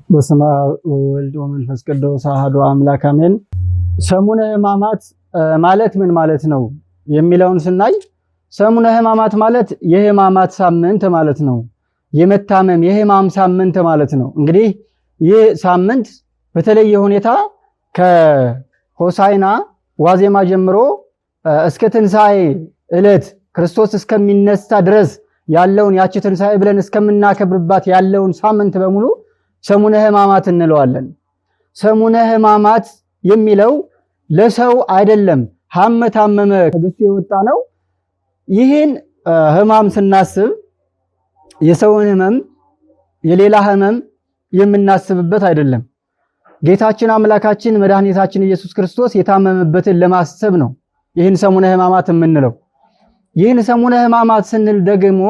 በስመ አብ ወወልድ ወመንፈስ ቅዱስ አሐዱ አምላክ አሜን። ሰሙነ ሕማማት ማለት ምን ማለት ነው የሚለውን ስናይ ሰሙነ ሕማማት ማለት የሕማማት ሳምንት ማለት ነው። የመታመም የሕማም ሳምንት ማለት ነው። እንግዲህ ይህ ሳምንት በተለየ ሁኔታ ከሆሳዕና ዋዜማ ጀምሮ እስከ ትንሣኤ ዕለት ክርስቶስ እስከሚነሳ ድረስ ያለውን ያቺ ትንሣኤ ብለን እስከምናከብርባት ያለውን ሳምንት በሙሉ ሰሙነ ሕማማት እንለዋለን። ሰሙነ ሕማማት የሚለው ለሰው አይደለም፣ ሐመ ታመመ ከግስ የወጣ ነው። ይህን ሕማም ስናስብ የሰውን ሕመም የሌላ ሕመም የምናስብበት አይደለም። ጌታችን አምላካችን መድኃኒታችን ኢየሱስ ክርስቶስ የታመመበትን ለማሰብ ነው ይህን ሰሙነ ሕማማት የምንለው። ይህን ሰሙነ ሕማማት ስንል ደግሞ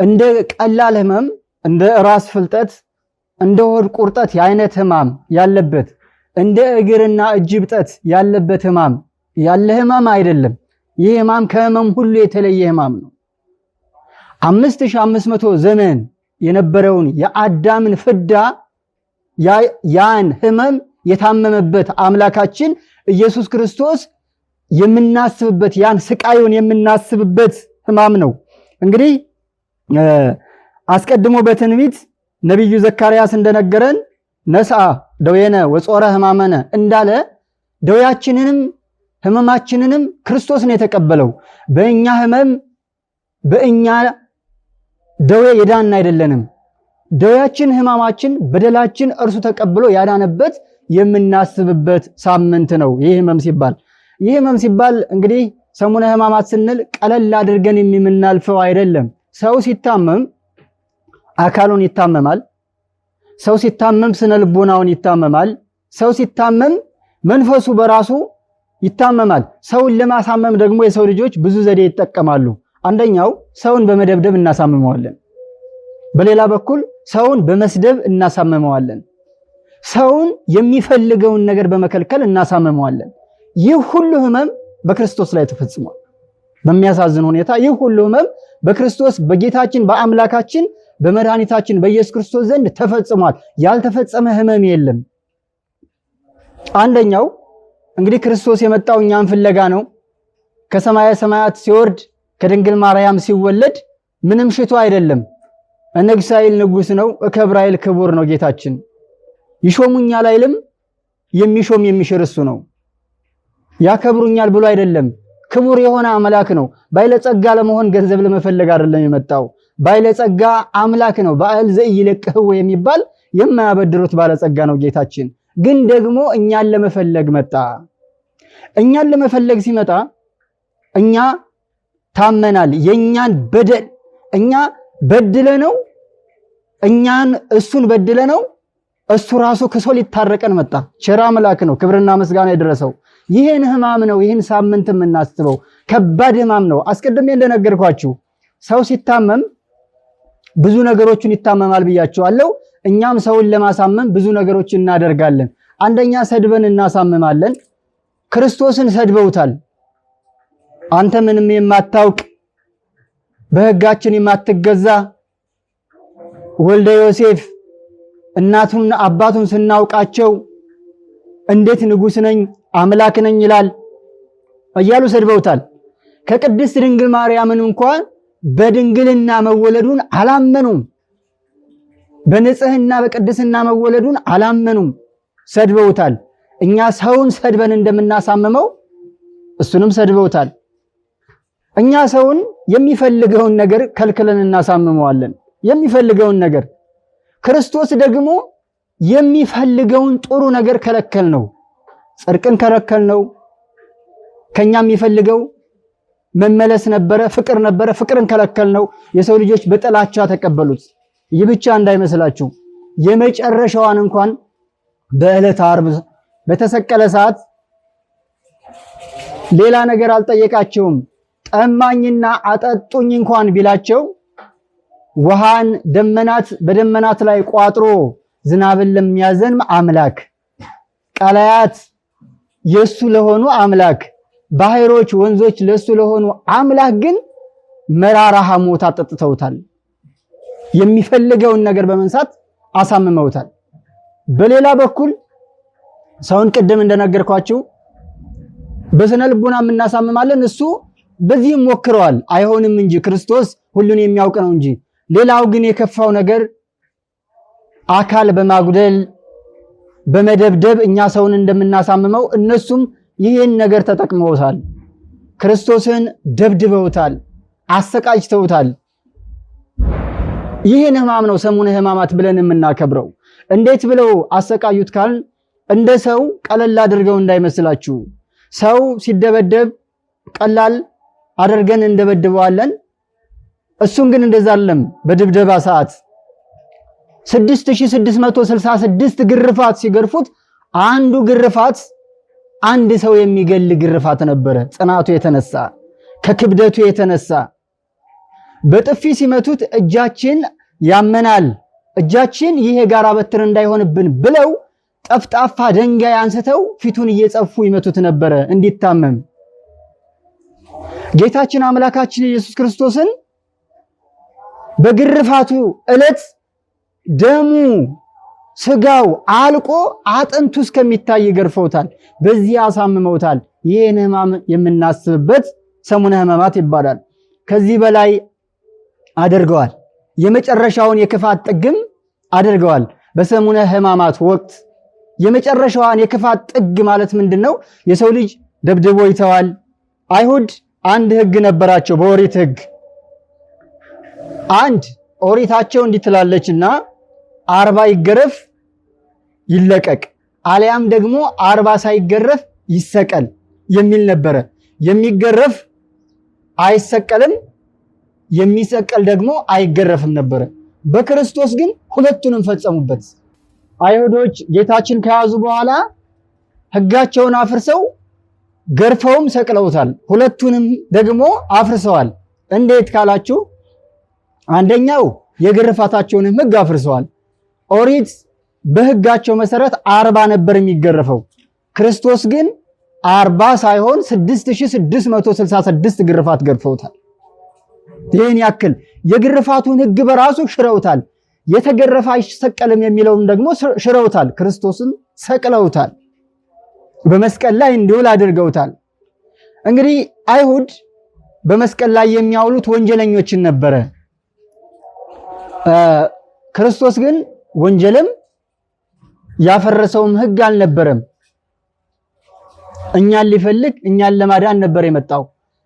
እንደ ቀላል ሕመም እንደ ራስ ፍልጠት እንደ ሆድ ቁርጠት የአይነት ሕማም ያለበት እንደ እግርና እጅ እብጠት ያለበት ሕማም ያለ ሕማም አይደለም። ይህ ሕማም ከሕመም ሁሉ የተለየ ሕማም ነው። 5500 ዘመን የነበረውን የአዳምን ፍዳ ያን ሕመም የታመመበት አምላካችን ኢየሱስ ክርስቶስ የምናስብበት ያን ስቃዩን የምናስብበት ሕማም ነው። እንግዲህ አስቀድሞ በትንቢት ነቢዩ ዘካርያስ እንደነገረን ነስአ ደዌነ ወጾረ ሕማመነ እንዳለ ደዌያችንንም ሕመማችንንም ክርስቶስ ነው የተቀበለው። በእኛ ሕመም በእኛ ደዌ የዳን አይደለንም። ደዌያችን፣ ሕማማችን፣ በደላችን እርሱ ተቀብሎ ያዳነበት የምናስብበት ሳምንት ነው ይህ ሕመም ሲባል። ይህ ሕመም ሲባል እንግዲህ ሰሙነ ሕማማት ስንል ቀለል አድርገን የምናልፈው አይደለም። ሰው ሲታመም አካሉን ይታመማል። ሰው ሲታመም ስነ ልቦናውን ይታመማል። ሰው ሲታመም መንፈሱ በራሱ ይታመማል። ሰውን ለማሳመም ደግሞ የሰው ልጆች ብዙ ዘዴ ይጠቀማሉ። አንደኛው ሰውን በመደብደብ እናሳምመዋለን። በሌላ በኩል ሰውን በመስደብ እናሳምመዋለን። ሰውን የሚፈልገውን ነገር በመከልከል እናሳምመዋለን። ይህ ሁሉ ሕመም በክርስቶስ ላይ ተፈጽሟል። በሚያሳዝን ሁኔታ ይህ ሁሉ ሕመም በክርስቶስ በጌታችን በአምላካችን በመድኃኒታችን በኢየሱስ ክርስቶስ ዘንድ ተፈጽሟል። ያልተፈጸመ ሕመም የለም። አንደኛው እንግዲህ ክርስቶስ የመጣው እኛን ፍለጋ ነው። ከሰማየ ሰማያት ሲወርድ ከድንግል ማርያም ሲወለድ ምንም ሽቶ አይደለም። እነግሥ አይል ንጉሥ ነው፣ እከብር አይል ክቡር ነው ጌታችን። ይሾሙኛል አይልም፣ የሚሾም የሚሽር እሱ ነው። ያከብሩኛል ብሎ አይደለም፣ ክቡር የሆነ አምላክ ነው። ባለጸጋ ለመሆን ገንዘብ ለመፈለግ አይደለም የመጣው። ባለጸጋ አምላክ ነው። በአል ዘኢይለቅህው የሚባል የማያበድሩት ባለጸጋ ነው ጌታችን። ግን ደግሞ እኛን ለመፈለግ መጣ። እኛን ለመፈለግ ሲመጣ እኛ ታመናል። የኛን በደል እኛ በድለነው እኛን እሱን በድለነው እሱ ራሱ ክሶ ሊታረቀን መጣ። ቸር አምላክ ነው፣ ክብርና ምስጋና ይድረሰው። ይህን ሕማም ነው ይህን ሳምንት የምናስበው። ከባድ ሕማም ነው። አስቀድሜ እንደነገርኳችሁ ሰው ሲታመም ብዙ ነገሮችን ይታመማል ብያችኋለሁ። እኛም ሰውን ለማሳመም ብዙ ነገሮችን እናደርጋለን። አንደኛ ሰድበን እናሳምማለን። ክርስቶስን ሰድበውታል። አንተ ምንም የማታውቅ በሕጋችን የማትገዛ ወልደ ዮሴፍ እናቱና አባቱን ስናውቃቸው እንዴት ንጉሥ ነኝ አምላክ ነኝ ይላል እያሉ ሰድበውታል። ከቅድስት ድንግል ማርያምን እንኳን በድንግልና መወለዱን አላመኑም። በንጽህና በቅድስና መወለዱን አላመኑም፣ ሰድበውታል። እኛ ሰውን ሰድበን እንደምናሳምመው እሱንም ሰድበውታል። እኛ ሰውን የሚፈልገውን ነገር ከልክለን እናሳምመዋለን። የሚፈልገውን ነገር ክርስቶስ ደግሞ የሚፈልገውን ጥሩ ነገር ከለከል ነው። ጽድቅን ከለከል ነው። ከኛ የሚፈልገው መመለስ ነበረ፣ ፍቅር ነበረ። ፍቅርን ከለከል ነው። የሰው ልጆች በጥላቻ ተቀበሉት። ይህ ብቻ እንዳይመስላችሁ የመጨረሻዋን እንኳን በዕለተ ዓርብ በተሰቀለ ሰዓት ሌላ ነገር አልጠየቃቸውም። ጠማኝና አጠጡኝ እንኳን ቢላቸው ውሃን በደመናት ላይ ቋጥሮ ዝናብን ለሚያዘንብ አምላክ፣ ቀላያት የሱ ለሆኑ አምላክ፣ ባህሮች ወንዞች ለሱ ለሆኑ አምላክ ግን መራራ ሐሞት አጠጥተውታል። የሚፈልገውን ነገር በመንሳት አሳምመውታል። በሌላ በኩል ሰውን ቅድም እንደነገርኳችሁ በስነ ልቦና እናሳምማለን። እሱ በዚህም ሞክረዋል፣ አይሆንም እንጂ ክርስቶስ ሁሉን የሚያውቅ ነው እንጂ። ሌላው ግን የከፋው ነገር አካል በማጉደል በመደብደብ እኛ ሰውን እንደምናሳምመው እነሱም ይህን ነገር ተጠቅመውታል። ክርስቶስን ደብድበውታል፣ አሰቃጭተውታል። ይህን ሕማም ነው ሰሙነ ሕማማት ብለን የምናከብረው። እንዴት ብለው አሰቃዩት ካልን እንደ ሰው ቀለል አድርገው እንዳይመስላችሁ። ሰው ሲደበደብ ቀላል አድርገን እንደበድበዋለን። እሱን ግን እንደዛ አይደለም። በድብደባ ሰዓት 6666 ግርፋት ሲገርፉት አንዱ ግርፋት አንድ ሰው የሚገል ግርፋት ነበረ። ጽናቱ የተነሳ ከክብደቱ የተነሳ በጥፊ ሲመቱት እጃችን ያመናል፣ እጃችን ይሄ ጋራ በትር እንዳይሆንብን ብለው ጠፍጣፋ ድንጋይ አንስተው ፊቱን እየጸፉ ይመቱት ነበረ እንዲታመም። ጌታችን አምላካችን ኢየሱስ ክርስቶስን በግርፋቱ ዕለት ደሙ ስጋው አልቆ አጥንቱ እስከሚታይ ገርፈውታል። በዚህ አሳምመውታል። ይህን ሕማም የምናስብበት ሰሙነ ሕማማት ይባላል። ከዚህ በላይ አድርገዋል። የመጨረሻውን የክፋት ጥግም አድርገዋል። በሰሙነ ሕማማት ወቅት የመጨረሻዋን የክፋት ጥግ ማለት ምንድነው? የሰው ልጅ ደብድቦ ይተዋል። አይሁድ አንድ ሕግ ነበራቸው። በኦሪት ሕግ አንድ ኦሪታቸው እንዲትላለችና 40 ይገረፍ ይለቀቅ፣ አሊያም ደግሞ 40 ሳይገረፍ ይሰቀል የሚል ነበረ። የሚገረፍ አይሰቀልም፣ የሚሰቀል ደግሞ አይገረፍም ነበረ። በክርስቶስ ግን ሁለቱንም ፈጸሙበት። አይሁዶች ጌታችን ከያዙ በኋላ ሕጋቸውን አፍርሰው ገርፈውም ሰቅለውታል። ሁለቱንም ደግሞ አፍርሰዋል። እንዴት ካላችሁ አንደኛው የግርፋታቸውንም ሕግ አፍርሰዋል። ኦሪት በሕጋቸው መሰረት 40 ነበር የሚገረፈው። ክርስቶስ ግን 40 ሳይሆን 6666 ግርፋት ገርፈውታል። ይህን ያክል የግርፋቱን ሕግ በራሱ ሽረውታል። የተገረፈ አይሰቀልም የሚለውም ደግሞ ሽረውታል። ክርስቶስን ሰቅለውታል። በመስቀል ላይ እንዲውል አድርገውታል። እንግዲህ አይሁድ በመስቀል ላይ የሚያውሉት ወንጀለኞችን ነበረ። ክርስቶስ ግን ወንጀልም ያፈረሰውም ሕግ አልነበረም። እኛን ሊፈልግ እኛን ለማዳን ነበር የመጣው።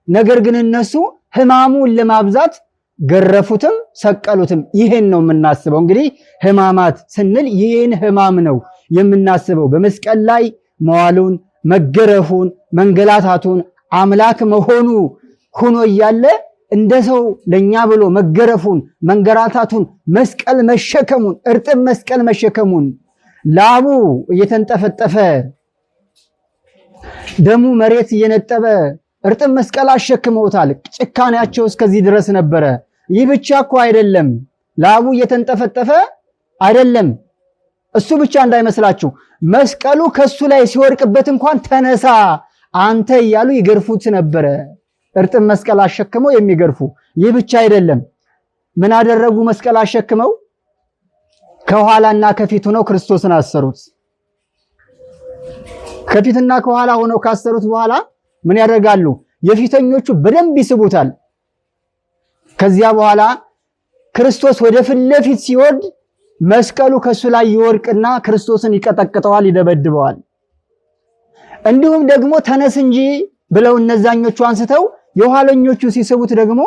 ነገር ግን እነሱ ሕማሙን ለማብዛት ገረፉትም ሰቀሉትም። ይሄን ነው የምናስበው። እንግዲህ ሕማማት ስንል ይሄን ሕማም ነው የምናስበው። በመስቀል ላይ መዋሉን፣ መገረፉን፣ መንገላታቱን አምላክ መሆኑ ሆኖ እያለ እንደ ሰው ለኛ ብሎ መገረፉን፣ መንገላታቱን፣ መስቀል መሸከሙን፣ እርጥብ መስቀል መሸከሙን፣ ላቡ እየተንጠፈጠፈ ደሙ መሬት እየነጠበ እርጥብ መስቀል አሸክመውታል። ጭካኔያቸው እስከዚህ ድረስ ነበረ። ይህ ብቻ እኮ አይደለም፣ ላቡ እየተንጠፈጠፈ አይደለም። እሱ ብቻ እንዳይመስላችሁ፣ መስቀሉ ከሱ ላይ ሲወርቅበት እንኳን ተነሳ አንተ እያሉ ይገርፉት ነበረ። እርጥብ መስቀል አሸክመው የሚገርፉ። ይህ ብቻ አይደለም። ምን አደረጉ? መስቀል አሸክመው ከኋላና ከፊት ሆነው ክርስቶስን አሰሩት። ከፊትና ከኋላ ሆነው ካሰሩት በኋላ ምን ያደርጋሉ? የፊተኞቹ በደንብ ይስቡታል። ከዚያ በኋላ ክርስቶስ ወደ ፊት ለፊት ሲወርድ መስቀሉ ከሱ ላይ ይወርቅና ክርስቶስን ይቀጠቅጠዋል፣ ይደበድበዋል። እንዲሁም ደግሞ ተነስ እንጂ ብለው እነዛኞቹ አንስተው የኋለኞቹ ሲስቡት ደግሞ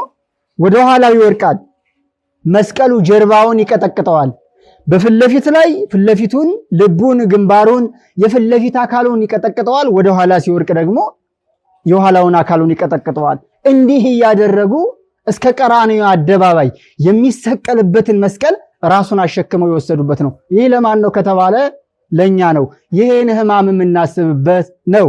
ወደ ኋላው ይወርቃል። መስቀሉ ጀርባውን ይቀጠቅጠዋል። በፊት ለፊት ላይ ፊት ለፊቱን፣ ልቡን፣ ግንባሩን፣ የፊት ለፊት አካሉን ይቀጠቅጠዋል። ወደ ኋላ ሲወርቅ ደግሞ የኋላውን አካሉን ይቀጠቅጠዋል። እንዲህ እያደረጉ እስከ ቀራንዮ አደባባይ የሚሰቀልበትን መስቀል ራሱን አሸክመው የወሰዱበት ነው። ይህ ለማን ነው ከተባለ ለኛ ነው። ይህን ሕማም የምናስብበት ነው።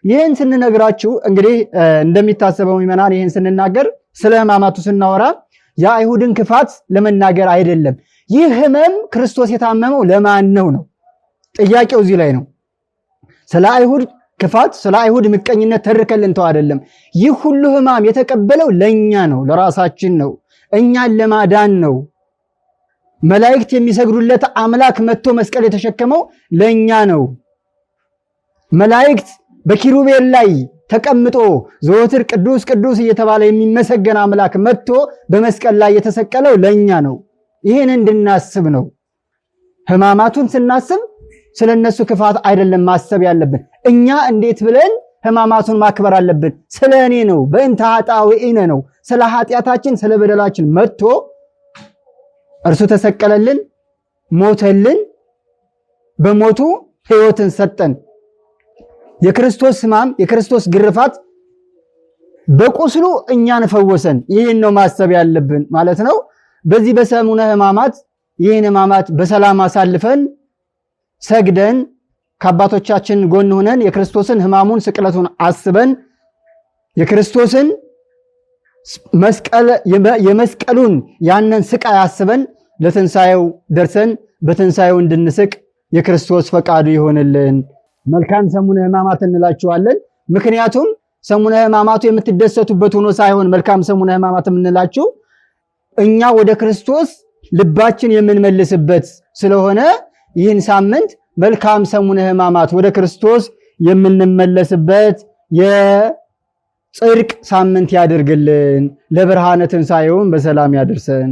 ይህን ስንነግራችሁ እንግዲህ እንደሚታሰበው ምዕመናን፣ ይህን ስንናገር ስለ ሕማማቱ ስናወራ የአይሁድን ክፋት ለመናገር አይደለም። ይህ ሕመም ክርስቶስ የታመመው ለማን ነው ነው ጥያቄው። እዚህ ላይ ነው። ስለ አይሁድ ክፋት፣ ስለ አይሁድ ምቀኝነት ተርከልን ተው አይደለም። ይህ ሁሉ ሕማም የተቀበለው ለኛ ነው፣ ለራሳችን ነው፣ እኛን ለማዳን ነው። መላእክት የሚሰግዱለት አምላክ መጥቶ መስቀል የተሸከመው ለኛ ነው። መላእክት በኪሩቤል ላይ ተቀምጦ ዘወትር ቅዱስ ቅዱስ እየተባለ የሚመሰገን አምላክ መጥቶ በመስቀል ላይ የተሰቀለው ለኛ ነው። ይህን እንድናስብ ነው። ሕማማቱን ስናስብ ስለነሱ ክፋት አይደለም ማሰብ ያለብን። እኛ እንዴት ብለን ሕማማቱን ማክበር አለብን? ስለ እኔ ነው፣ በእንተ ኃጣውኢነ ነው። ስለ ኃጢአታችን ስለ በደላችን መጥቶ እርሱ ተሰቀለልን፣ ሞተልን፣ በሞቱ ሕይወትን ሰጠን። የክርስቶስ ሕማም የክርስቶስ ግርፋት በቁስሉ እኛን ፈወሰን። ይህን ነው ማሰብ ያለብን ማለት ነው። በዚህ በሰሙነ ሕማማት ይህን ሕማማት በሰላም አሳልፈን ሰግደን ከአባቶቻችን ጎን ሆነን የክርስቶስን ሕማሙን ስቅለቱን አስበን የክርስቶስን የመስቀሉን ያንን ስቃይ አስበን ለትንሣኤው ደርሰን በትንሣኤው እንድንስቅ የክርስቶስ ፈቃዱ ይሆንልን። መልካም ሰሙነ ሕማማት እንላችኋለን። ምክንያቱም ሰሙነ ሕማማቱ የምትደሰቱበት ሆኖ ሳይሆን መልካም ሰሙነ ሕማማት የምንላችሁ እኛ ወደ ክርስቶስ ልባችን የምንመልስበት ስለሆነ ይህን ሳምንት መልካም ሰሙነ ሕማማት ወደ ክርስቶስ የምንመለስበት የጽድቅ ሳምንት ያድርግልን። ለብርሃነ ትንሣኤውን በሰላም ያድርሰን።